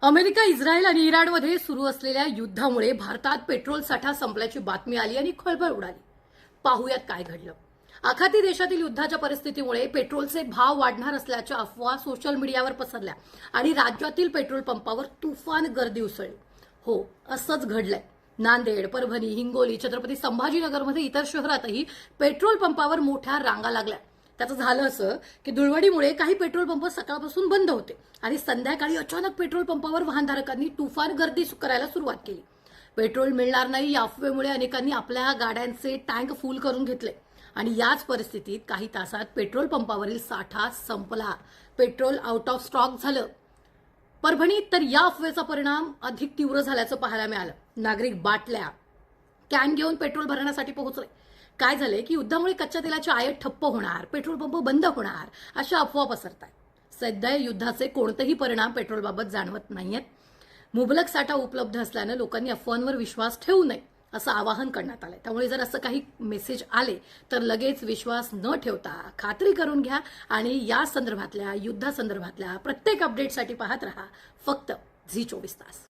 America, Israel आणि इराणमध्ये सुरू असलेल्या युद्धामुळे भारतात पेट्रोल साठा संपल्याची बातमी आली आणि खळबळ उडाली. पाहूयात काय घडलं. आखाती देशातील युद्धाच्या परिस्थितीमुळे पेट्रोलचे भाव वाढणार असल्याच्या अफवा सोशल मीडियावर पसरल्या आणि राज्यातील पेट्रोल पंपावर तुफान गर्दी उसळली. हो, असंच घडलंय. नांदेड, परभणी, हिंगोली, छत्रपती संभाजीनगरमध्ये इतर शहरातही पेट्रोल पंपावर मोठ्या रांगा लागल्या. त्याचं झालं असं की धुळवडीमुळे काही पेट्रोल पंप सकाळपासून बंद होते आणि संध्याकाळी अचानक पेट्रोल पंपावर वाहनधारकांनी तुफान गर्दी करायला सुरुवात केली. पेट्रोल मिळणार नाही या अफवेमुळे अनेकांनी आपल्या गाड्यांचे टँक फुल करून घेतले आणि याच परिस्थितीत काही तासात पेट्रोल पंपावरील साठा संपला. पेट्रोल आउट ऑफ स्टॉक झालं. परभणीत तर या अफवेचा परिणाम अधिक तीव्र झाल्याचं पाहायला मिळालं. नागरिक बाटल्या, कॅन घेऊन पेट्रोल भरण्यासाठी पोहोचले. काय झालंय की युद्धामुळे कच्च्या तेलाची आयात ठप्प होणार, पेट्रोल पंप बंद होणार अशा अफवा पसरतायत. सध्या युद्धाचे कोणतेही परिणाम पेट्रोलबाबत जाणवत नाहीयेत. मुबलक साठा उपलब्ध असल्यानं लोकांनी अफवांवर विश्वास ठेवू नये असं आवाहन करण्यात आलंय. त्यामुळे जर असं काही मेसेज आले तर लगेच विश्वास न ठेवता खात्री करून घ्या आणि या संदर्भातल्या युद्धासंदर्भातल्या प्रत्येक अपडेटसाठी पाहत रहा फक्त झी 24 तास.